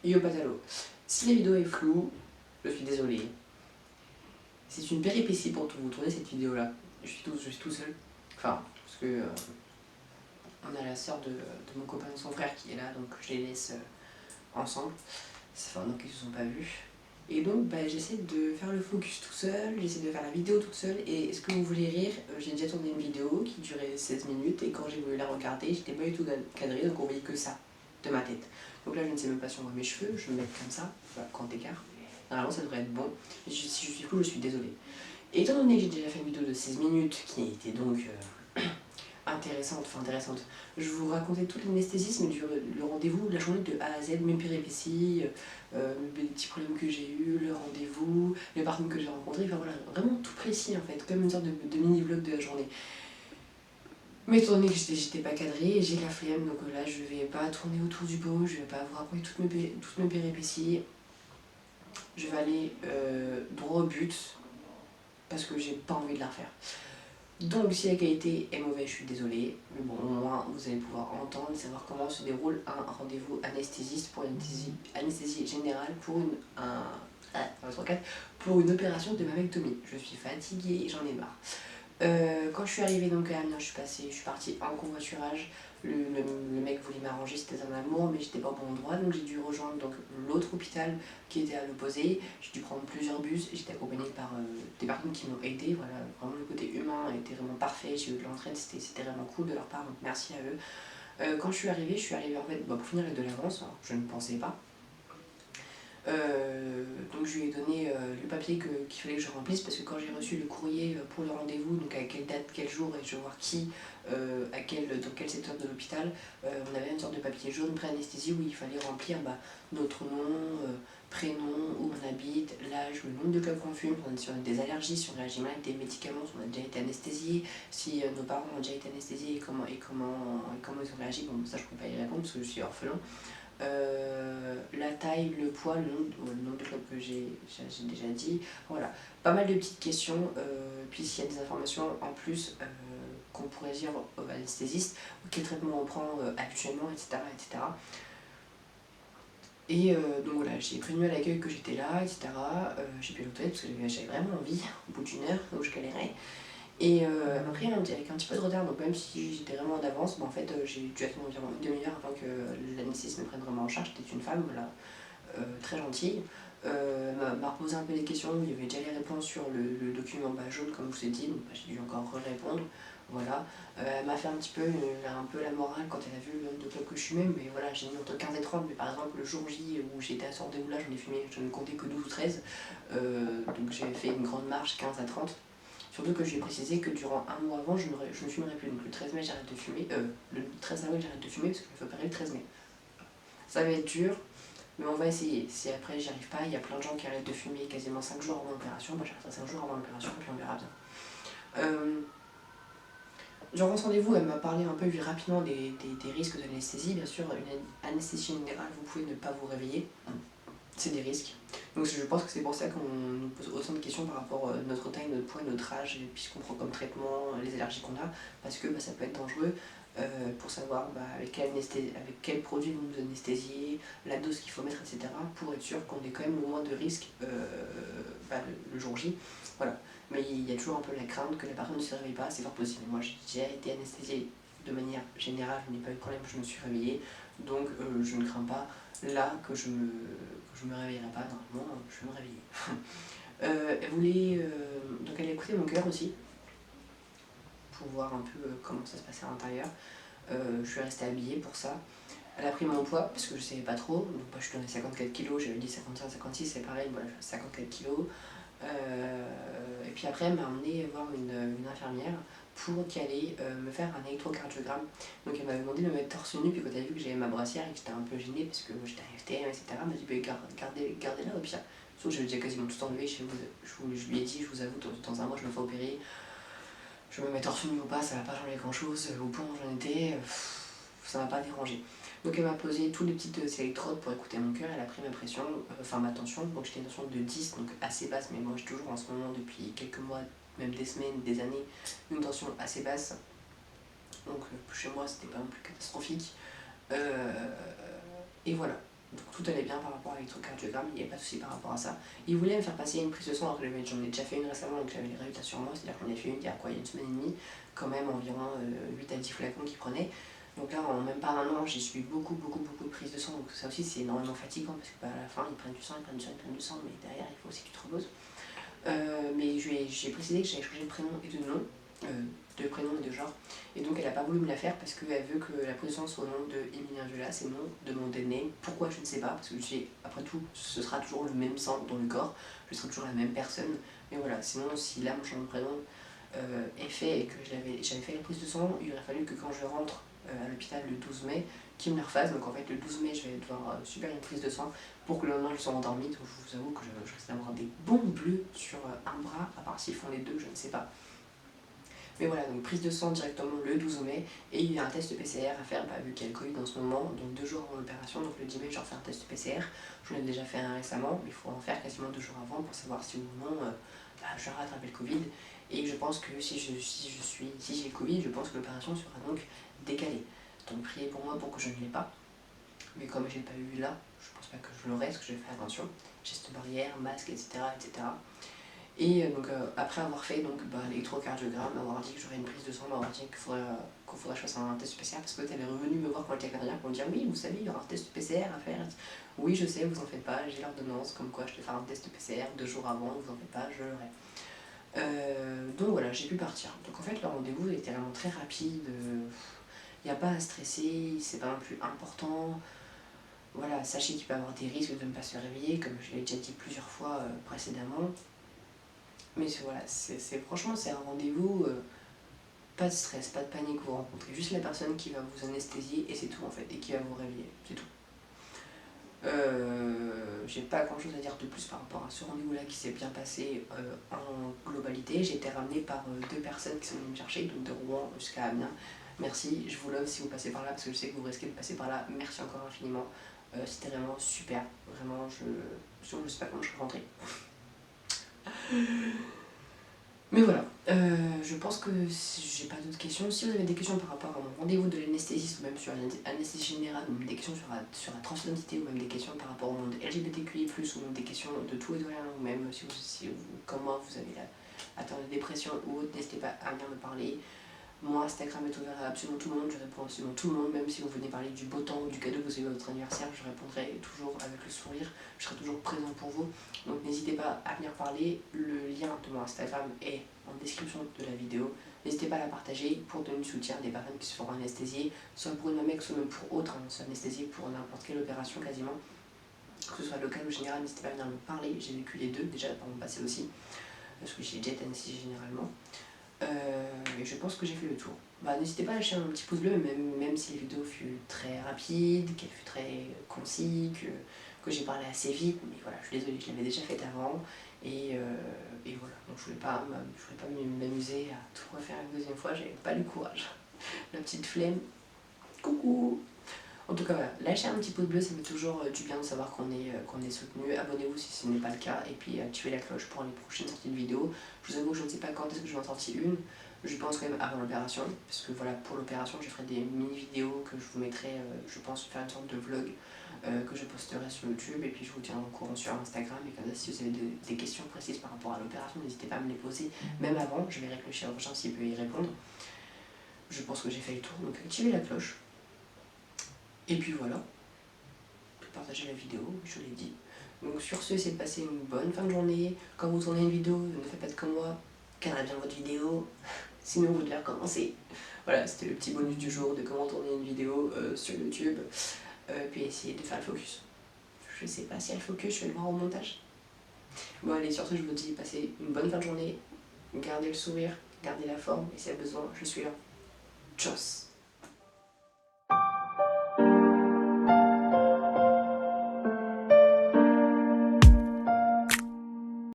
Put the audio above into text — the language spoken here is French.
Yo Patalo, si la vidéo est floue, je suis désolé. C'est une péripétie pour vous tourner cette vidéo là. Je suis tout seul. Enfin, parce que on a la sœur de mon copain et son frère qui est là, donc je les laisse ensemble. Ça fait un an qu'ils se sont pas vus. Et donc j'essaie de faire le focus tout seul, j'essaie de faire la vidéo toute seule. Et est-ce que vous voulez rire, j'ai déjà tourné une vidéo qui durait 16 minutes et quand j'ai voulu la regarder, j'étais pas du tout cadrée, donc on voyait que ça de ma tête. Donc là je ne sais même pas si on voit mes cheveux, je vais me mettre comme ça, voilà, grand écart. Normalement ça devrait être bon, mais si je suis fou je suis désolée. Et étant donné que j'ai déjà fait une vidéo de 16 minutes qui était donc intéressante, je vous racontais tout l'anesthésisme le rendez-vous, la journée de A à Z, mes péripéties, les petits problèmes que j'ai eu, le rendez-vous, les personnes que j'ai rencontrées, enfin voilà, vraiment tout précis en fait, comme une sorte de mini-vlog de la journée. Mais étant donné que j'étais pas cadrée, j'ai la flemme, donc là je vais pas tourner autour du pot, je vais pas vous raconter toutes mes péripéties. Je vais aller droit au but, parce que j'ai pas envie de la refaire. Donc si la qualité est mauvaise, je suis désolée, mais bon, au moins vous allez pouvoir entendre et savoir comment se déroule un rendez-vous anesthésiste pour une anesthésie générale pour pour une opération de mammectomie. Je suis fatiguée, j'en ai marre. Quand je suis arrivée donc à Amiens, je suis partie en convoiturage. Le mec voulait m'arranger, c'était un amour, mais j'étais pas au bon endroit, donc j'ai dû rejoindre l'autre hôpital qui était à l'opposé. J'ai dû prendre plusieurs bus, j'étais accompagnée par des personnes qui m'ont aidée. Voilà, vraiment le côté humain était vraiment parfait, j'ai eu de l'entraide, c'était vraiment cool de leur part, donc merci à eux. Quand je suis arrivée en fait, pour finir avec de l'avance, je ne pensais pas. Donc je lui ai donné le papier qu'il fallait que je remplisse parce que quand j'ai reçu le courrier pour le rendez-vous, donc à quelle date, quel jour et je vais voir qui, dans quel secteur de l'hôpital, on avait une sorte de papier jaune pré-anesthésie où il fallait remplir notre nom, prénom, où on habite, l'âge, le nombre de clopes qu'on fume, si on a des allergies, si on réagit mal avec des médicaments, si on a déjà été anesthésié, si nos parents ont déjà été anesthésiés et comment ils ont réagi. Bon, ça je ne peux pas y répondre parce que je suis orphelin. La taille, le poids, le nombre de clopes que j'ai déjà dit, voilà, pas mal de petites questions, puis s'il y a des informations en plus qu'on pourrait dire aux anesthésistes, quel traitement on prend actuellement, etc. Et donc voilà, j'ai prévenu à l'accueil que j'étais là, etc. J'ai pu l'autorisation parce que j'avais vraiment envie, au bout d'une heure, donc je galérais. Et elle m'a pris avec un petit peu de retard, donc même si j'étais vraiment en avance, en fait j'ai dû attendre environ une demi-heure avant que l'anesthésiste me prenne vraiment en charge. C'était une femme, voilà, très gentille. M'a reposé un peu des questions, il y avait déjà les réponses sur le document jaune comme je vous ai dit, donc j'ai dû encore répondre. Voilà. Elle m'a fait un peu la morale quand elle a vu le nombre de clopes que je fumais, mais voilà, j'ai mis entre 15 et 30, mais par exemple le jour J où j'étais à ce rendez-vous là, je ne comptais que 12 ou 13, donc j'ai fait une grande marche 15 à 30. Surtout que je lui ai précisé que durant un mois avant, je ne fumerai plus. Donc le 13 mai, j'arrête de fumer. Le 13 avril, j'arrête de fumer parce que je me fais opérer le 13 mai. Ça va être dur, mais on va essayer. Si après j'y arrive pas, il y a plein de gens qui arrêtent de fumer quasiment 5 jours avant l'opération. Moi j'arrêterai 5 jours avant l'opération et puis on verra bien. Durant ce rendez-vous, elle m'a parlé un peu rapidement des risques de l'anesthésie. Bien sûr, une anesthésie générale, vous pouvez ne pas vous réveiller. C'est des risques. Donc je pense que c'est pour ça qu'on nous pose autant de questions par rapport à notre taille, notre poids, notre âge, et puis ce qu'on prend comme traitement, les allergies qu'on a, parce que ça peut être dangereux pour savoir avec quel produit vous nous anesthésiez, la dose qu'il faut mettre, etc. pour être sûr qu'on ait quand même le moins de risques le jour J. Voilà. Mais il y a toujours un peu la crainte que la personne ne se réveille pas, c'est fort possible. Moi j'ai déjà été anesthésiée de manière générale, je n'ai pas eu de problème, je me suis réveillée, donc je ne crains pas là que je me réveillerai pas, normalement je vais me réveiller. Elle voulait, donc elle a écouté mon cœur aussi, pour voir un peu comment ça se passait à l'intérieur. Je suis restée habillée pour ça. Elle a pris mon poids parce que je ne savais pas trop, donc je suis tournée 54 kg, j'avais dit 55-56, c'est pareil, voilà, 54 kg. Et puis après elle m'a emmenée voir une infirmière pour qu'elle allait me faire un électrocardiogramme. Donc elle m'avait demandé de me mettre torse nu, puis quand elle a vu que j'avais ma brassière et que j'étais un peu gênée parce que moi j'étais à FTM, etc., elle m'a dit gardez-la au pire. Sauf que j'avais déjà quasiment tout enlevé, je lui ai dit, je vous avoue, dans un mois je me fais opérer, je me mets torse nu ou pas, ça va pas changer grand chose, au point où j'en étais, ça m'a pas dérangé. Donc elle m'a posé tous les petites électrodes pour écouter mon cœur, elle a pris ma pression, ma tension, donc j'étais une tension de 10, donc assez basse, mais moi j'ai toujours en ce moment depuis quelques mois, même des semaines, des années, une tension assez basse. Donc chez moi c'était pas non plus catastrophique. Et voilà. Donc tout allait bien par rapport à l'électrocardiogramme, il n'y avait pas de souci par rapport à ça. Il voulait me faire passer une prise de sang alors que j'en ai déjà fait une récemment, donc j'avais les résultats sur moi, c'est-à-dire que j'en ai fait une il y a quoi, il y a une semaine et demie, quand même environ 8 à 10 flacons qu'il prenait. Donc là, en même pas un an, j'ai suivi beaucoup de prises de sang, donc ça aussi c'est énormément fatigant parce que à la fin ils prennent du sang, ils prennent du sang, ils prennent du sang, mais derrière il faut aussi que tu te reposes. Mais j'ai précisé que j'avais changé de prénom et de nom, de prénom et de genre, et donc elle n'a pas voulu me la faire parce qu'elle veut que la prise de sang soit au nom de Emilien Viola, c'est le nom de mon dead name. Pourquoi je ne sais pas, parce que après tout, ce sera toujours le même sang dans le corps, je serai toujours la même personne, mais voilà, sinon si là mon changement de prénom est fait et que j'avais fait la prise de sang, il aurait fallu que quand je rentre à l'hôpital le 12 mai, qu'il me la refasse. Donc en fait le 12 mai je vais devoir subir une prise de sang pour que le lendemain je sois endormie. Donc je vous avoue que je risque d'avoir des bombes bleues sur un bras, à part s'ils font les deux, je ne sais pas. Mais voilà, donc prise de sang directement le 12 mai, et il y a un test PCR à faire, vu qu'il y a le Covid en ce moment, donc 2 jours avant l'opération, donc le 10 mai je refais un test PCR. J'en ai déjà fait un récemment, mais il faut en faire quasiment 2 jours avant pour savoir si ou non je vais rattraper le Covid. Et je pense que si j'ai le Covid, je pense que l'opération sera donc décalée. Donc priez pour moi pour que je ne l'ai pas. Mais comme je n'ai pas eu là, je pense pas que je l'aurai, parce que je vais faire attention. Geste barrière, masque, etc. etc. Et donc après avoir fait l'électrocardiogramme, avoir dit que j'aurais une prise de sang, m'avoir dit qu'il faudrait que je fasse un test PCR, parce que tu es revenu me voir quand j'étais cardiaque pour me dire oui, vous savez, il y aura un test PCR à faire. Oui, je sais, vous en faites pas, j'ai l'ordonnance, comme quoi je vais faire un test PCR 2 jours avant, vous en faites pas, je l'aurai. Donc voilà, j'ai pu partir. Donc en fait, le rendez-vous était vraiment très rapide, il n'y a pas à stresser, c'est pas non plus important. Voilà, sachez qu'il peut y avoir des risques de ne pas se réveiller, comme je l'ai déjà dit plusieurs fois précédemment. Mais voilà, franchement, c'est un rendez-vous, pas de stress, pas de panique, vous rencontrez juste la personne qui va vous anesthésier et c'est tout en fait, et qui va vous réveiller, c'est tout. J'ai pas grand chose à dire de plus par rapport à ce rendez-vous là qui s'est bien passé en globalité. J'ai été ramenée par 2 personnes qui sont venues me chercher, donc de Rouen jusqu'à Amiens. Merci, je vous love si vous passez par là parce que je sais que vous risquez de passer par là. Merci encore infiniment, c'était vraiment super, vraiment je sais pas comment je suis rentrée. Mais voilà, je pense que j'ai pas d'autres questions. Si vous avez des questions par rapport à mon rendez-vous de l'anesthésiste, ou même sur l'anesthésie générale, ou même des questions sur la transidentité, ou même des questions par rapport au monde LGBTQI+, ou même des questions de tout et de rien, ou même si vous comme moi, vous avez atteint de dépression ou autre, n'hésitez pas à venir me parler. Mon Instagram est ouvert à absolument tout le monde, je réponds à absolument tout le monde, même si vous venez parler du beau temps ou du cadeau que vous avez à votre anniversaire, je répondrai toujours avec le sourire, je serai toujours présent pour vous. Donc n'hésitez pas à venir parler, le lien de mon Instagram est en description de la vidéo. N'hésitez pas à la partager pour donner du soutien à des personnes qui se feront anesthésier, soit pour une mamex, soit même pour autre, soit anesthésié pour n'importe quelle opération quasiment. Que ce soit local ou général, n'hésitez pas à venir me parler, j'ai vécu les deux déjà par mon passé aussi, parce que j'ai déjà été anesthésié généralement. Et je pense que j'ai fait le tour. N'hésitez pas à lâcher un petit pouce bleu, même si la vidéo fut très rapide, qu'elle fut très concise, que j'ai parlé assez vite, mais voilà, je suis désolée, je l'avais déjà faite avant, et voilà, donc je voulais pas m'amuser à tout refaire une deuxième fois, j'avais pas le courage. La petite flemme, coucou. En tout cas voilà, lâchez un petit pouce bleu, ça fait toujours du bien de savoir qu'on est soutenu. Abonnez-vous si ce n'est pas le cas, et puis activez la cloche pour les prochaines sorties de vidéos. Je vous avoue que je ne sais pas quand est-ce que je vais en sortir une. Je pense quand même avant l'opération, parce que voilà, pour l'opération je ferai des mini-vidéos que je vous mettrai, je pense faire une sorte de vlog que je posterai sur YouTube, et puis je vous tiendrai au courant sur Instagram. Et comme ça, si vous avez des questions précises par rapport à l'opération, n'hésitez pas à me les poser, même avant, je verrai que le chirurgien s'il peut y répondre. Je pense que j'ai fait le tour, donc activez la cloche. Et puis voilà, partagez la vidéo, je l'ai dit. Donc sur ce, essayez de passer une bonne fin de journée. Quand vous tournez une vidéo, ne faites pas comme moi, cadrez bien votre vidéo, sinon vous devez recommencer. Voilà, c'était le petit bonus du jour de comment tourner une vidéo sur YouTube. Puis essayez de faire le focus. Je sais pas si elle focus, je vais le voir au montage. Bon allez, sur ce, je vous dis, passez une bonne fin de journée, gardez le sourire, gardez la forme, et si y a besoin, je suis là. Tchuss.